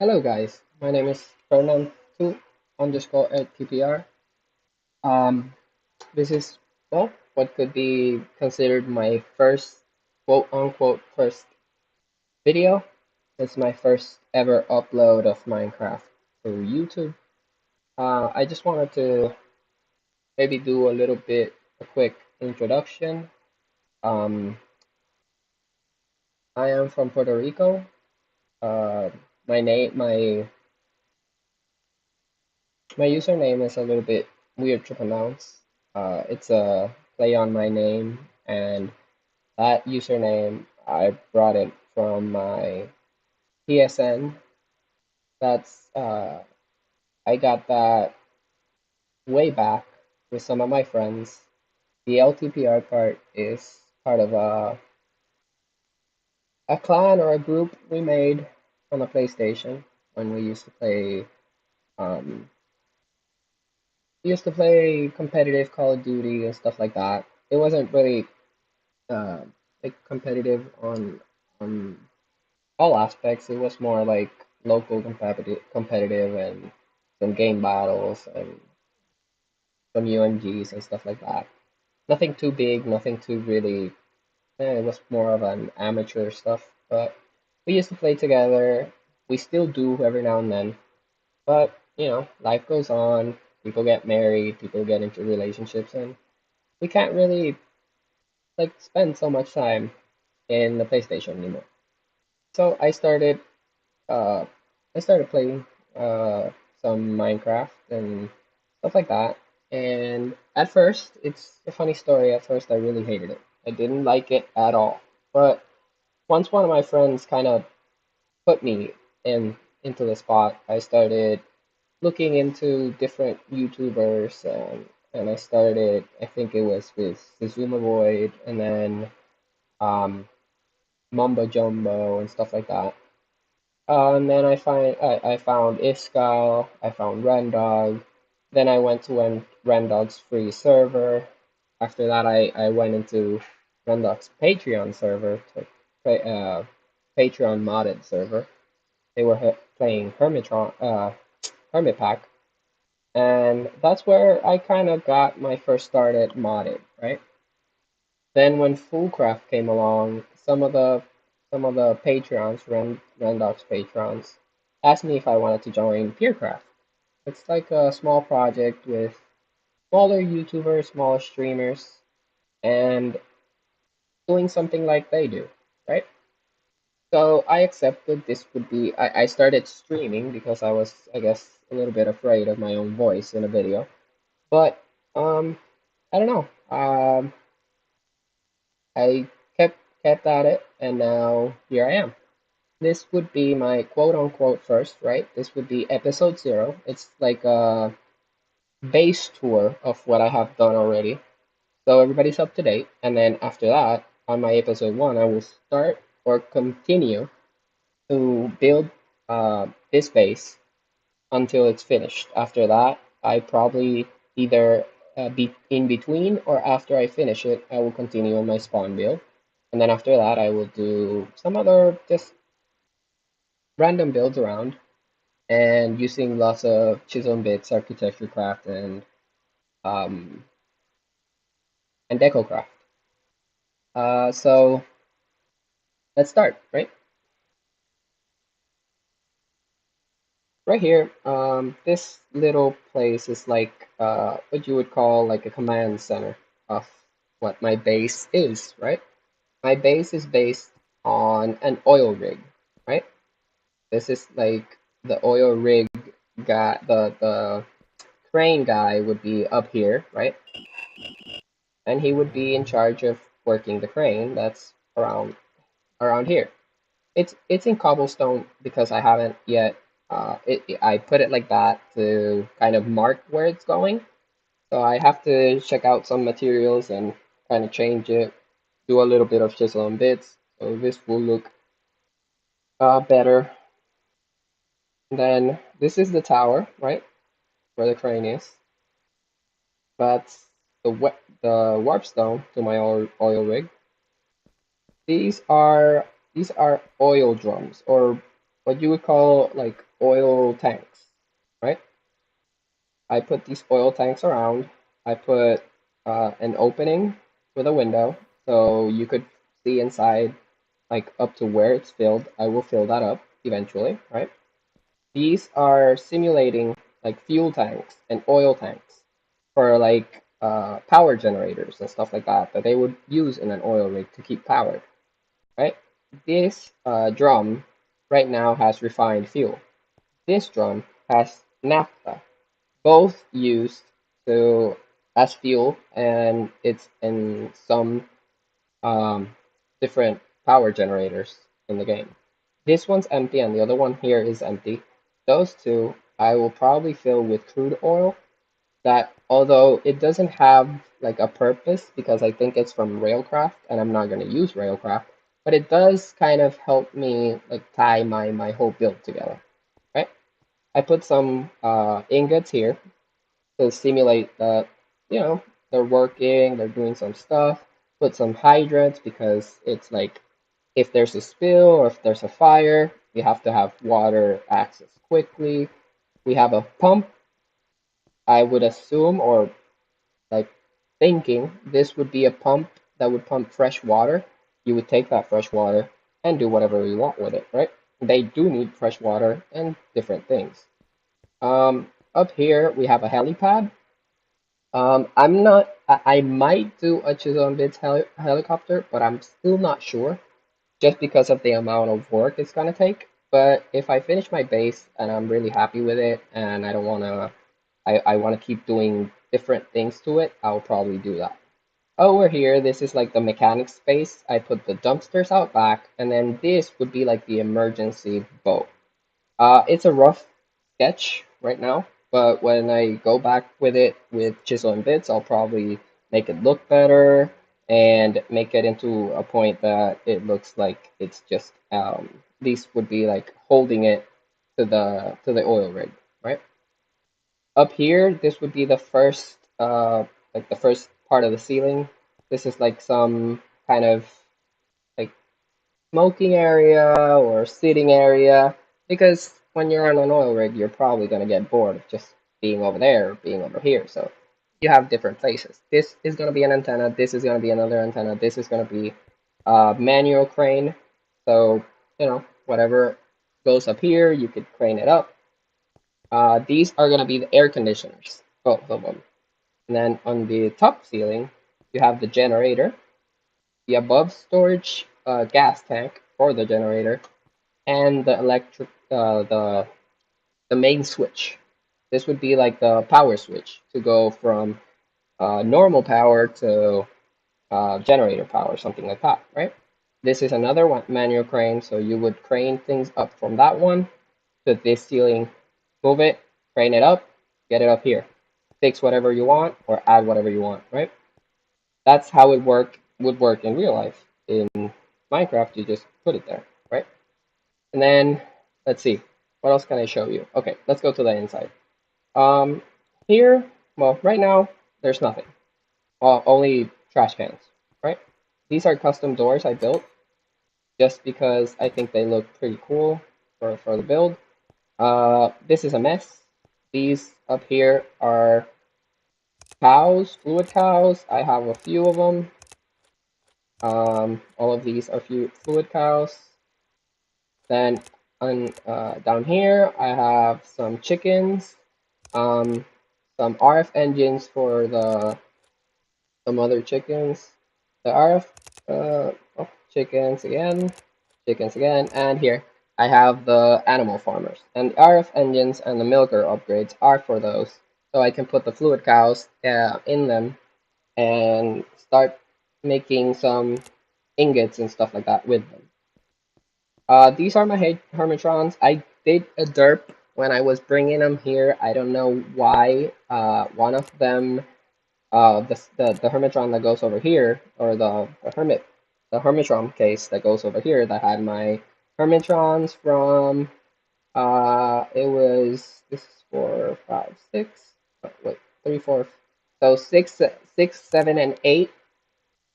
Hello guys, my name is Fernand2 underscore at PPR. Um, this is, well, what could be considered my first quote unquote first video. It's my first ever upload of Minecraft to YouTube. I just wanted to maybe do a little bit, a quick introduction. Um, I am from Puerto Rico. Uh, my username is a little bit weird to pronounce. It's a play on my name, and that username I brought it from my PSN. That's I got that way back with some of my friends. The LTPR part is part of a clan or a group we made on a PlayStation when we used to play. Um, we used to play competitive Call of Duty and stuff like that. It wasn't really uh, like competitive on all aspects. It was more like local competitive and some game battles and some UMGs and stuff like that. Nothing too big, nothing too really. It was more of an amateur stuff. But we used to play together. We still do every now and then. But life goes on. People get married. People get into relationships, and we can't really like spend so much time in the PlayStation anymore. So uh I started playing some Minecraft and stuff like that. And at first, it's a funny story. At first, I really hated it. I didn't like it at all. But once one of my friends kind of put me in into the spot, I started looking into different YouTubers and I started. I think it was with Zuma Void and then um, Mumbo Jumbo and stuff like that. And then I found Iskal, I found Rendog. Then I went to Rendog's free server. After that, I went into Rendog's Patreon server, Patreon modded server. They were playing Hermit Pack, and that's where I kind of got my first start at modded, right? Then when Foolcraft came along, some of the patrons, Rendog's patrons, asked me if I wanted to join PeerCraft. It's like a small project with smaller YouTubers, smaller streamers, and doing something like they do, right? So I accepted this would be. I started streaming because I was, I guess, a little bit afraid of my own voice in a video. But um, I don't know. I kept at it, and now here I am. This would be my quote unquote first, right? This would be episode 0. It's like a base tour of what I have done already. So everybody's up to date. And then after that, on my episode 1, I will start or continue to build this base until it's finished. After that, I probably either be in between or after I finish it, I will continue on my spawn build. And then after that, I will do some other just random builds around and using lots of chisel and bits, architecture craft, um, and deco craft. So let's start, right? Right here, this little place is like what you would call like a command center of what my base is, right? My base is based on an oil rig, right? This is like the oil rig guy, the crane guy would be up here, right? And he would be in charge of working the crane that's around here. It's in cobblestone because I haven't yet. I put it like that to kind of mark where it's going. So I have to check out some materials and kind of change it, do a little bit of chisel and bits, so this will look better. And then this is the tower, right, where the crane is. That's the warp stone to my oil rig. These are these are oil drums or what you would call like oil tanks, right? I put these oil tanks around. I put an opening with a window so you could see inside, like up to where it's filled. I will fill that up eventually, right? These are simulating like fuel tanks and oil tanks for like power generators and stuff like that that they would use in an oil rig to keep powered, right? This drum right now has refined fuel. This drum has naphtha, both used to as fuel, and it's in some um, different power generators in the game. This one's empty, and the other one here is empty. Those two I will probably fill with crude oil. That although it doesn't have like a purpose because I think it's from Railcraft, and I'm not going to use Railcraft, but it does kind of help me like tie my whole build together, right? I put some ingots here to simulate that, you know, they're working, they're doing some stuff. Put some hydrants because it's like if there's a spill or if there's a fire, you have to have water access quickly. We have a pump, I would assume, or like thinking this would be a pump that would pump fresh water. You would take that fresh water and do whatever you want with it, right? They do need fresh water and different things. Up here we have a helipad. I'm not. I might do a Chisholm and Bits helicopter, but I'm still not sure, just because of the amount of work it's gonna take. But if I finish my base and I'm really happy with it, and I don't wanna, I wanna keep doing different things to it, I'll probably do that. Over here, this is like the mechanic space. I put the dumpsters out back, and then this would be like the emergency boat. It's a rough sketch right now, but when I go back with it with chisel and bits, I'll probably make it look better and make it into a point that it looks like it's just these would be like holding it to the oil rig, right? Up here, this would be the first like the first part of the ceiling. This is like some kind of like smoking area or sitting area because when you're on an oil rig, you're probably going to get bored of just being over there or being over here. So you have different places. This is going to be an antenna. This is going to be another antenna. This is going to be a manual crane. So, you know, whatever goes up here, you could crane it up. These are going to be the air conditioners, both of them. And then on the top ceiling, you have the generator, the above storage gas tank for the generator, and the electric the main switch. This would be like the power switch to go from normal power to generator power, something like that, right? This is another one manual crane, so you would crane things up from that one to this ceiling, move it, crane it up, get it up here, fix whatever you want or add whatever you want, right? That's how it would work in real life. In Minecraft, you just put it there, right? And then let's see, what else can I show you? Okay, let's go to the inside. Um, Here, well, right now there's nothing. Only trash cans, right? These are custom doors I built just because I think they look pretty cool for the build. This is a mess. These up here are cows, fluid cows. I have a few of them. All of these are fluid cows. Then down here, I have some chickens, um, some RF engines for the some other chickens. The RF oh, chickens again, and here I have the animal farmers. And the RF engines and the milker upgrades are for those, so I can put the fluid cows in them and start making some ingots and stuff like that with them. These are my Hermitrons. I did a derp when I was bringing them here. I don't know why. One of them, the Hermitron that goes over here, or the Hermitron case that goes over here that had my Hermitrons from. It was this is 4, 5, 6. Oh, wait, 3, 4. So 6, 7, and 8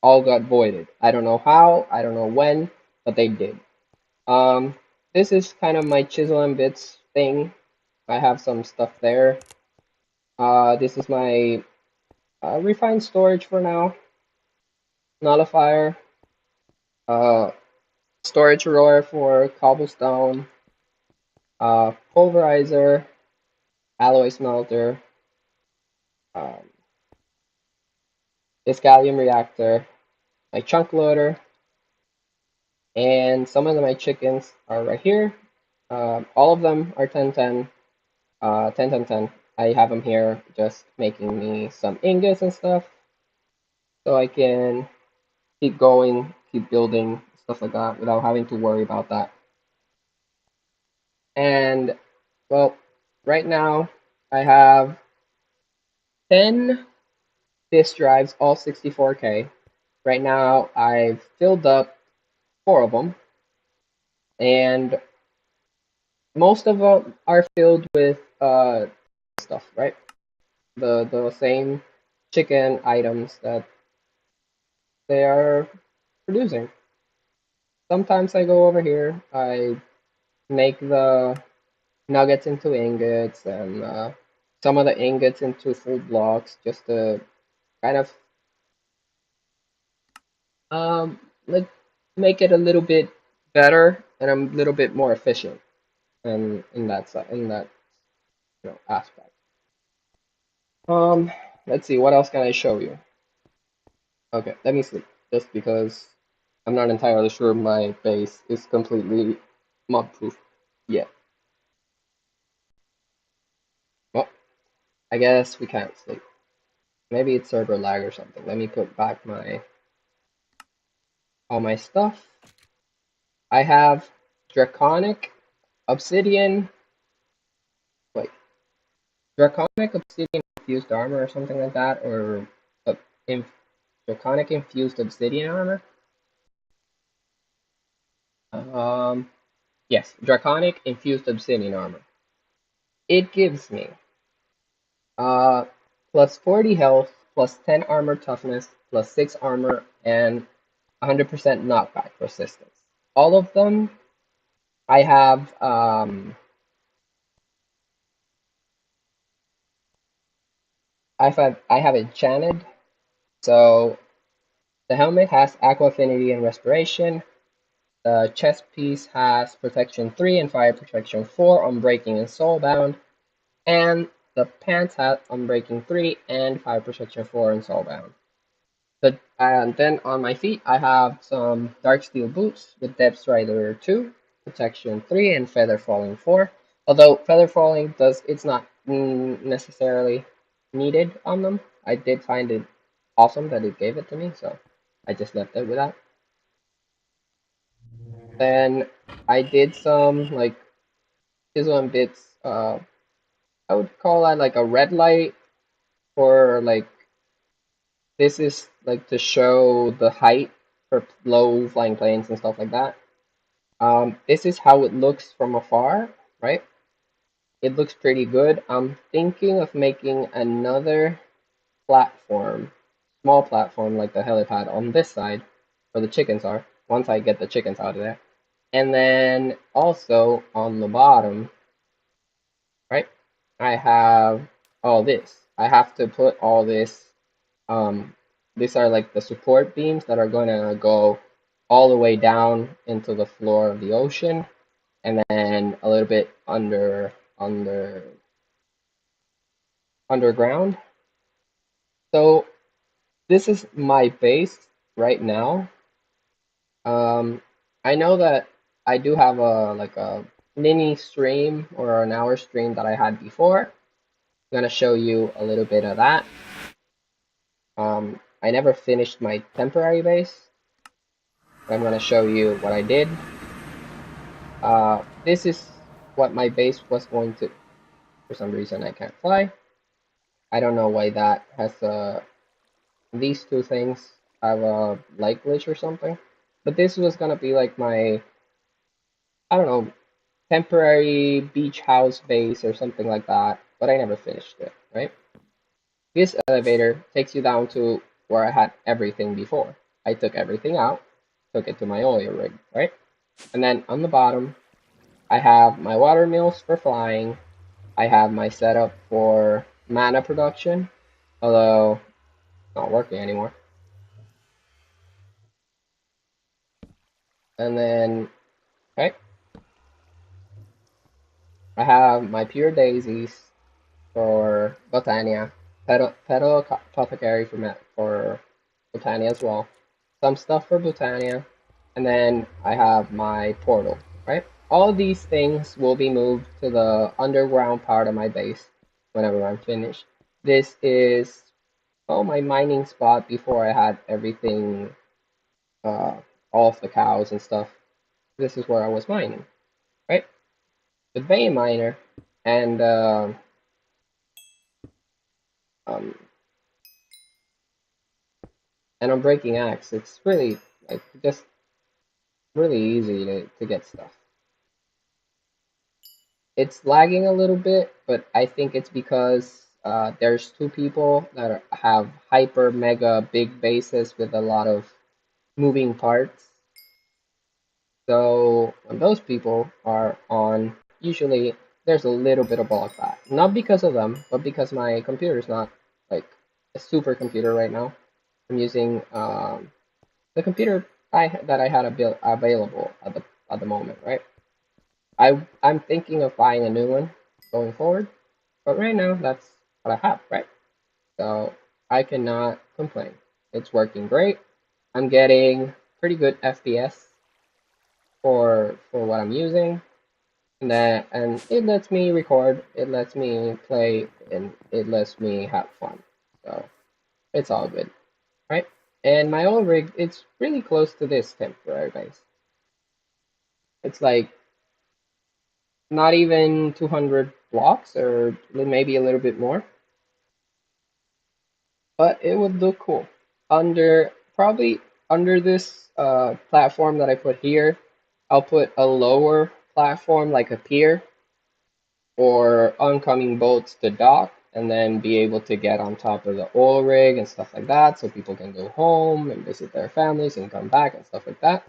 all got voided. I don't know how. I don't know when, but they did. Um, this is kind of my chisel and bits thing. I have some stuff there. This is my refined storage for now. Nullifier, uh, storage roller for cobblestone, pulverizer, alloy smelter, um, this gallium reactor, my chunk loader, and some of my chickens are right here. All of them are 1010, 10 10 10. I have them here just making me some ingots and stuff so I can keep going, keep building, stuff like that without having to worry about that. And well, right now I have 10 disk drives, all 64K. Right now I've filled up 4 of them, and most of them are filled with stuff, right? The same chicken items that they are producing. Sometimes I go over here, I make the nuggets into ingots and some of the ingots into full blocks just to kind of um like make it a little bit better and a little bit more efficient and in that aspect. Um, let's see, what else can I show you? Okay, let me see. Just because I'm not entirely sure my base is completely mob proof yet. Well, I guess we can't sleep. Maybe it's server lag or something. Let me put back my all my stuff. I have draconic obsidian. Wait, draconic obsidian infused armor or something like that, or uh, in, draconic infused obsidian armor. Um, yes, draconic infused obsidian armor. It gives me uh plus 40 health, plus 10 armor toughness, plus 6 armor, and 100% knockback resistance. All of them I have I have enchanted. So the helmet has aqua affinity and respiration. The chest piece has protection 3 and fire protection 4 on breaking and soulbound. And the pants have unbreaking 3 and fire protection 4 on soulbound. But and then on my feet I have some dark steel boots with depth strider 2, protection 3, and feather falling 4. Although feather falling does it's not necessarily needed on them. I did find it awesome that it gave it to me, so I just left it with that. Then I did some like chisel and bits. I would call that like a red light, or like this is like to show the height for low flying planes and stuff like that. This is how it looks from afar, right? It looks pretty good. I'm thinking of making another platform, small platform like the helipad on this side, where the chickens are, once I get the chickens out of there. And then also on the bottom, right, I have all this. I have to put all this, these are like the support beams that are going to go all the way down into the floor of the ocean, and then a little bit underground. So this is my base right now. Um, I know that I do have a like a mini stream or an hour stream that I had before. I'm gonna show you a little bit of that. I never finished my temporary base, but I'm gonna show you what I did. This is what my base was going to. For some reason, I can't fly. I don't know why that has these two things have a light glitch or something. But this was gonna be like my, I don't know, temporary beach house base or something like that. But I never finished it, right? This elevator takes you down to where I had everything before. I took everything out, took it to my oil rig, right? And then on the bottom, I have my water mills for flying. I have my setup for mana production, although it's not working anymore. And then, okay, I have my pure daisies for Botania, petal apothecary for Botania as well. Some stuff for Botania, and then I have my portal, right? All these things will be moved to the underground part of my base whenever I'm finished. This is, oh, my mining spot before I had everything, uh, all of the cows and stuff. This is where I was mining, right? With vein miner and um, and I'm breaking axe. It's really like just really easy to get stuff. It's lagging a little bit, but I think it's because there's two people that have hyper mega big bases with a lot of moving parts. So when those people are on, usually there's a little bit of block back. Not because of them, but because my computer is not like a super computer right now. I'm using the computer that I had available at the moment, right? I'm thinking of buying a new one going forward, but right now that's what I have, right? So I cannot complain. It's working great. I'm getting pretty good FPS for what I'm using, and it lets me record, it lets me play, and it lets me have fun. So it's all good, right? And my old rig, it's really close to this temporary base. It's like not even 200 blocks, or maybe a little bit more, but it would look cool. Probably under this platform that I put here, I'll put a lower platform like a pier or oncoming boats to dock, and then be able to get on top of the oil rig and stuff like that, so people can go home and visit their families and come back and stuff like that.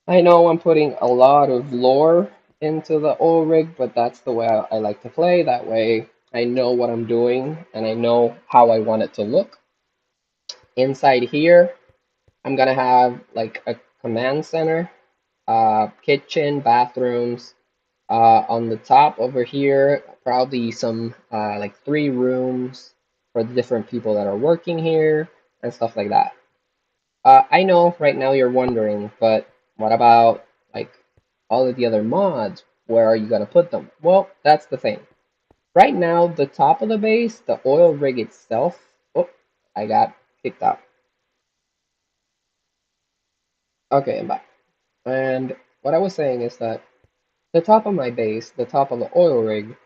I know I'm putting a lot of lore into the oil rig, but that's the way I like to play. That way I know what I'm doing and I know how I want it to look. Inside here, I'm gonna have like a command center, kitchen, bathrooms. On the top over here, probably some like 3 rooms for the different people that are working here and stuff like that. I know right now you're wondering, but what about like all of the other mods? Where are you gonna put them? Well, that's the thing. Right now, the top of the base, the oil rig itself. Oh, I got kicked out. Okay, I'm back. And what I was saying is that the top of my base, the top of the oil rig,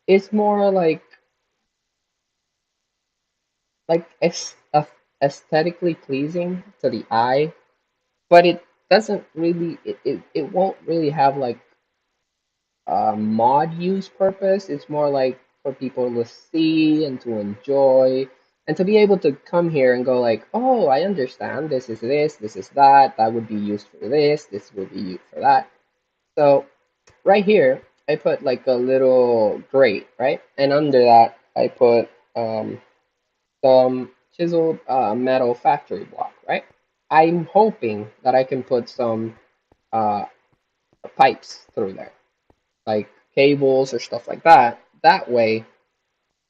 is more like aesthetically pleasing to the eye, but it doesn't really it won't really have like mod use purpose. It's more like for people to see and to enjoy and to be able to come here and go like, oh, I understand. This is that. That would be used for this. This would be used for that. So right here, I put like a little grate, right? And under that, I put some chiseled metal factory block, right? I'm hoping that I can put some uh, pipes through there, like cables or stuff like that. That way,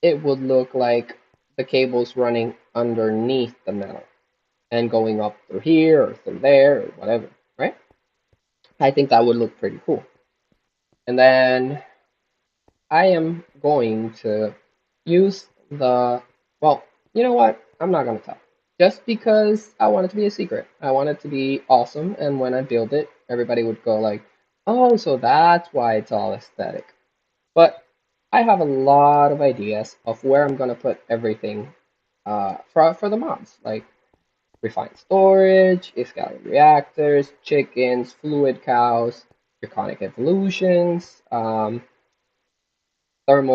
it would look like the cables running underneath the metal and going up through here or through there or whatever, right? I think that would look pretty cool. And then I am going to use well, you know what? I'm not going to tell. Just because I want it to be a secret. I want it to be awesome, and when I build it, everybody would go like, oh, so that's why it's all aesthetic. But I have a lot of ideas of where I'm going to put everything for the mods, like refined storage, escalated reactors, chickens, fluid cows, draconic evolutions, thermal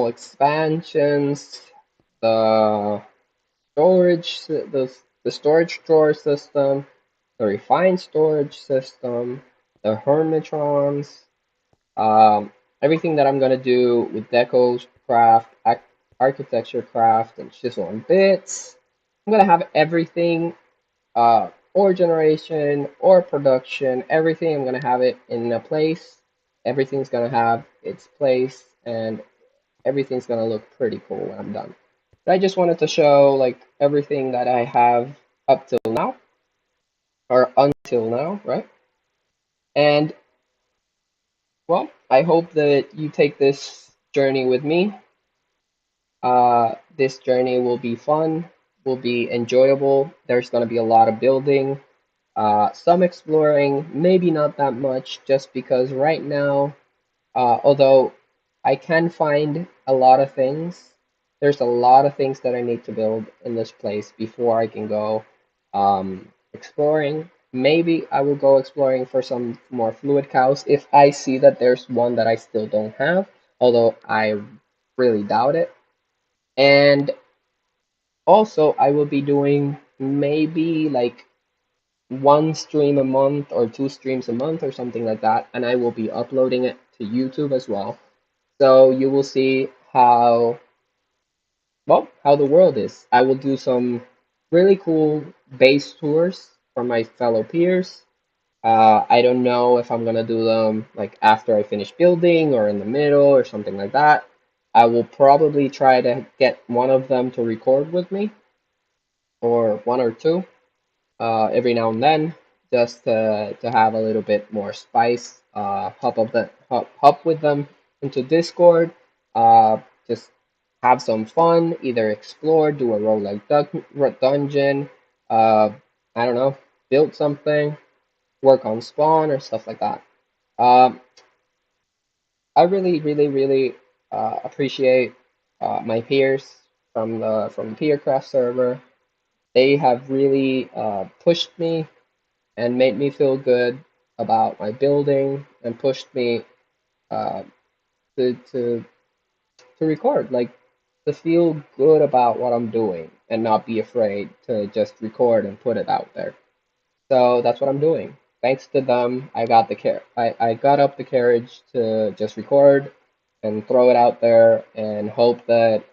expansions, the the storage drawer system, the refined storage system, the hermitrons, Everything that I'm gonna do with decos, craft, architecture, craft, and chisel and bits. I'm gonna have everything, or generation or production, everything. I'm gonna have it in a place. Everything's gonna have its place, and everything's gonna look pretty cool when I'm done. But I just wanted to show like everything that I have up till now, or until now, right? And well, I hope that you take this journey with me. This journey will be fun, will be enjoyable. There's going to be a lot of building, some exploring, maybe not that much, just because right now, although I can find a lot of things, there's a lot of things that I need to build in this place before I can go exploring. Maybe I will go exploring for some more fluid cows if I see that there's one that I still don't have, although I really doubt it. And also, I will be doing maybe like one stream a month or two streams a month or something like that, and I will be uploading it to YouTube as well. So you will see how the world is. I will do some really cool base tours for my fellow peers. I don't know if I'm gonna do them like after I finish building or in the middle or something like that. I will probably try to get one of them to record with me, or one or two, every now and then, just to have a little bit more spice. Hop with them into Discord. Uh, just have some fun. Either explore, do a role like dungeon. Uh, I don't know, build something, work on spawn or stuff like that. Um, I really, really, really appreciate my peers from the PeerCraft server. They have really pushed me and made me feel good about my building and pushed me uh, to, to to record, like to feel good about what I'm doing and not be afraid to just record and put it out there. So that's what I'm doing. Thanks to them, I got up the courage to just record and throw it out there and hope that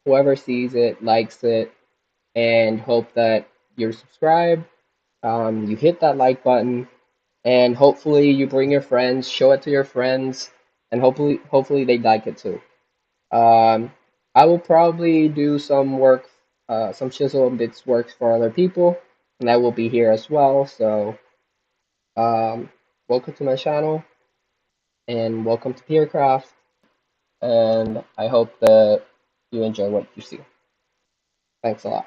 whoever sees it likes it, and hope that you're subscribed, you hit that like button, and hopefully you bring your friends, show it to your friends, and hopefully they like it too. Um, I will probably do some work, some chisel and bits works for other people, and I will be here as well. So, um, welcome to my channel, and welcome to PeerCraft, and I hope that you enjoy what you see. Thanks a lot.